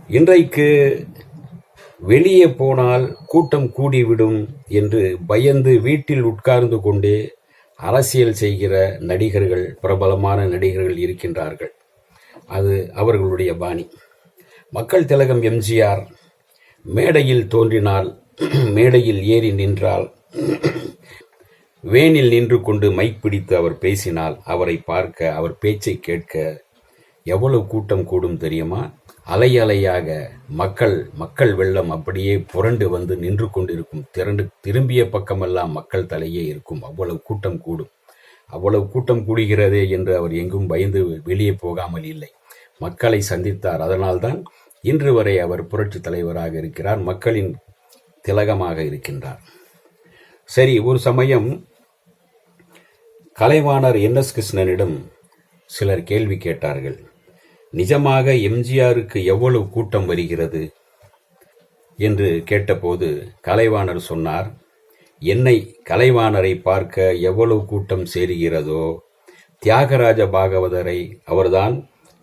இன்றைக்கு வெளியே போனால் கூட்டம் கூடிவிடும் என்று பயந்து வீட்டில் உட்கார்ந்து கொண்டே அரசியல் செய்கிற நடிகர்கள், பிரபலமான நடிகர்கள் இருக்கின்றார்கள். அது அவர்களுடைய பாணி. மக்கள் திலகம் எம்ஜிஆர் மேடையில் தோன்றினால், மேடையில் ஏறி நின்றால், வேனில் நின்று கொண்டு மைக் பிடித்து அவர் பேசினால், அவரை பார்க்க, அவர் பேச்சை கேட்க எவ்வளவு கூட்டம் கூடும் தெரியுமா? அலை அலையாக மக்கள் வெள்ளம் அப்படியே புரண்டு வந்து நின்று கொண்டிருக்கும். திரும்பிய பக்கமெல்லாம் மக்கள் தலையே இருக்கும். அவ்வளவு கூட்டம் கூடும். அவ்வளவு கூட்டம் கூடுகிறதே என்று அவர் எங்கும் பயந்து வெளியே போகாமல் இல்லை. மக்களை சந்தித்தார். அதனால்தான் இன்று வரை அவர் புரட்சி தலைவராக இருக்கிறார். மக்களின் திலகமாக இருக்கின்றார். சரி, ஒரு சமயம் கலைவாணர் NS கிருஷ்ணனிடம் சிலர் கேள்வி கேட்டார்கள். நிஜமாக எம்ஜிஆருக்கு எவ்வளவு கூட்டம் வருகிறது என்று கேட்டபோது கலைவாணர் சொன்னார், என்னை கலைவாணரை பார்க்க எவ்வளவு கூட்டம் சேருகிறதோ, தியாகராஜ பாகவதரை, அவர்தான்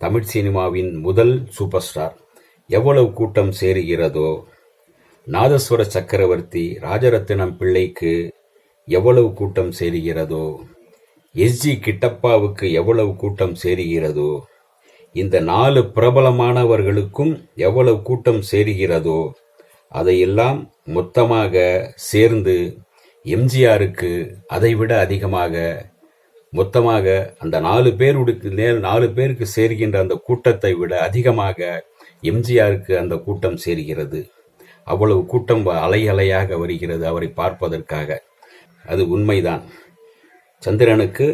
தமிழ் சினிமாவின் முதல் சூப்பர் ஸ்டார், எவ்வளவு கூட்டம் சேருகிறதோ, நாதஸ்வர சக்கரவர்த்தி ராஜரத்தினம் பிள்ளைக்கு எவ்வளவு கூட்டம் சேருகிறதோ, SG கிட்டப்பாவுக்கு எவ்வளவு கூட்டம் சேருகிறதோ, இந்த 4 பிரபலமானவர்களுக்கும் எவ்வளவு கூட்டம் சேருகிறதோ அதையெல்லாம் மொத்தமாக சேர்ந்து எம்ஜிஆருக்கு அதைவிட அதிகமாக, மொத்தமாக அந்த 4 பேருக்கு சேர்கின்ற அந்த கூட்டத்தை விட அதிகமாக எம்ஜிஆருக்கு அந்த கூட்டம் சேர்கிறது. அவ்வளவு கூட்டம் அலை அலையாக வருகிறது அவரை பார்ப்பதற்காக. அது உண்மைதான். சந்திரனுக்கு,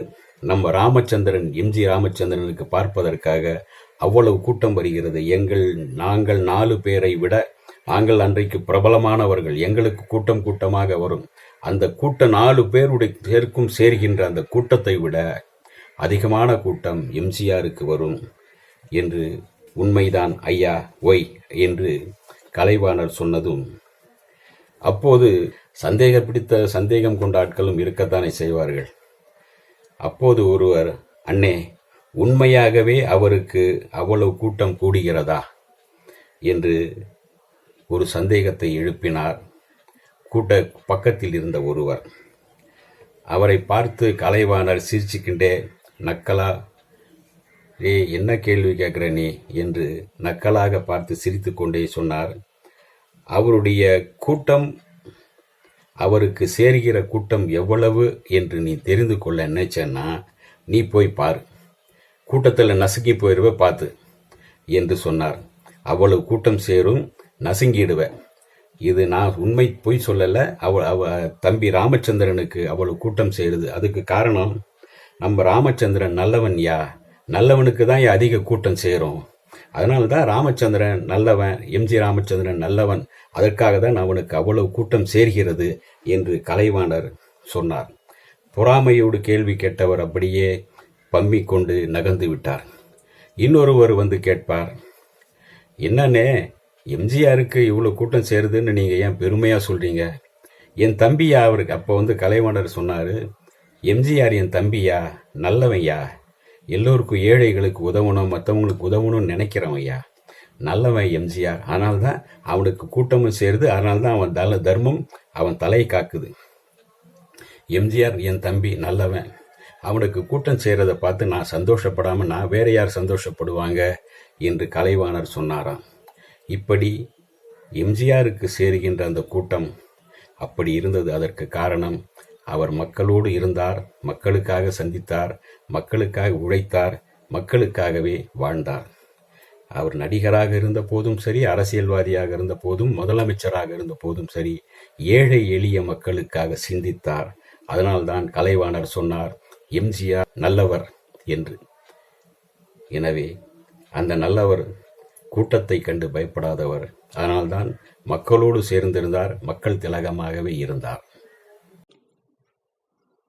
நம்ம ராமச்சந்திரன், MG ராமச்சந்திரனுக்கு பார்ப்பதற்காக அவ்வளவு கூட்டம் வருகிறது. நாங்கள் 4 பேரை விட, நாங்கள் அன்றைக்கு பிரபலமானவர்கள், எங்களுக்கு கூட்டம் கூட்டமாக வரும். அந்த கூட்டம் 4 பேருடைய சேர்கின்ற அந்த கூட்டத்தை விட அதிகமான கூட்டம் எம்ஜிஆருக்கு வரும் என்று உண்மைதான் ஐயா ஒய் என்று கலைவாணர் சொன்னதும், அப்போது சந்தேகம் கொண்ட ஆட்களும் இருக்கத்தானே செய்வார்கள். அப்போது ஒருவர், அண்ணே, உண்மையாகவே அவருக்கு அவ்வளவு கூட்டம் கூடுகிறதா என்று ஒரு சந்தேகத்தை எழுப்பினார் பக்கத்தில் இருந்த ஒருவர். அவரை பார்த்து கலைவாணர் சிரிச்சுக்கிண்டே, நக்கலா, என்ன கேள்வி கேட்கிற நீ என்று நக்கலாக பார்த்து சிரித்து கொண்டே சொன்னார், அவருடைய கூட்டம், அவருக்கு சேர்கிற கூட்டம் எவ்வளவு என்று நீ தெரிந்து கொள்ள நினைச்சேன்னா நீ போய் பாரு, கூட்டத்தில் நசுங்கி போயிடுவ பார்த்து என்று சொன்னார். அவ்வளவு கூட்டம் சேரும், நசுங்கிடுவேன். இது நான் உண்மை பொய் சொல்லலை. தம்பி ராமச்சந்திரனுக்கு அவ்வளவு கூட்டம் சேருது. அதுக்கு காரணம், நம்ம ராமச்சந்திரன் நல்லவன் நல்லவனுக்கு தான் அதிக கூட்டம் சேரும். அதனால தான் ராமச்சந்திரன் நல்லவன், MG ராமச்சந்திரன் நல்லவன், அதற்காக தான் அவனுக்கு அவ்வளவு கூட்டம் சேர்கிறது என்று கலைவாணர் சொன்னார். பொறாமையோடு கேள்வி கேட்டவர் அப்படியே பம்மிக் கொண்டு நகர்ந்து விட்டார். இன்னொருவர் வந்து கேட்பார், என்னன்னே, எம்ஜிஆருக்கு இவ்வளோ கூட்டம் சேருதுன்னு நீங்கள் ஏன் பெருமையாக சொல்கிறீங்க? என் தம்பியா அவருக்கு? அப்போ கலைவாணர் சொன்னார், எம்ஜிஆர் என் தம்பியா, நல்லவன்யா, எல்லோருக்கும் ஏழைகளுக்கு உதவணும், மற்றவங்களுக்கு உதவணும்னு நினைக்கிறவன் ஐயா, நல்லவன் எம்ஜிஆர். அதனால்தான் அவனுக்கு கூட்டமும் சேருது, அதனால்தான் அவன் தர்மம் அவன் தலையை காக்குது. எம்ஜிஆர் என் தம்பி நல்லவன், அவனுக்கு கூட்டம் சேரதை பார்த்து நான் சந்தோஷப்படாமல் நான் வேற யார் சந்தோஷப்படுவாங்க என்று கலைவாணர் சொன்னாராம். இப்படி எம்ஜிஆருக்கு சேருகின்ற அந்த கூட்டம் அப்படி இருந்தது. அதற்கு காரணம், அவர் மக்களோடு இருந்தார், மக்களுக்காக சந்தித்தார், மக்களுக்காக உழைத்தார், மக்களுக்காகவே வாழ்ந்தார். அவர் நடிகராக இருந்த போதும் சரி, அரசியல்வாதியாக இருந்த போதும், முதலமைச்சராக இருந்த போதும் சரி, ஏழை எளிய மக்களுக்காக சிந்தித்தார். அதனால்தான் கலைவாணர் சொன்னார், எம்ஜிஆர் நல்லவர் என்று. எனவே அந்த நல்லவர் கூட்டத்தை கண்டு பயப்படாதவர். அதனால்தான் மக்களோடு சேர்ந்திருந்தார், மக்கள் திலகமாகவே இருந்தார்.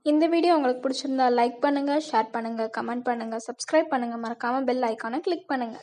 இந்த வீடியோ உங்களுக்கு பிடிச்சிருந்தா லைக் பண்ணுங்க, ஷேர் பண்ணுங்க, கமெண்ட் பண்ணுங்க, சப்ஸ்கிரைப் பண்ணுங்க, மறக்காம பெல் ஐகானை கிளிக் பண்ணுங்க.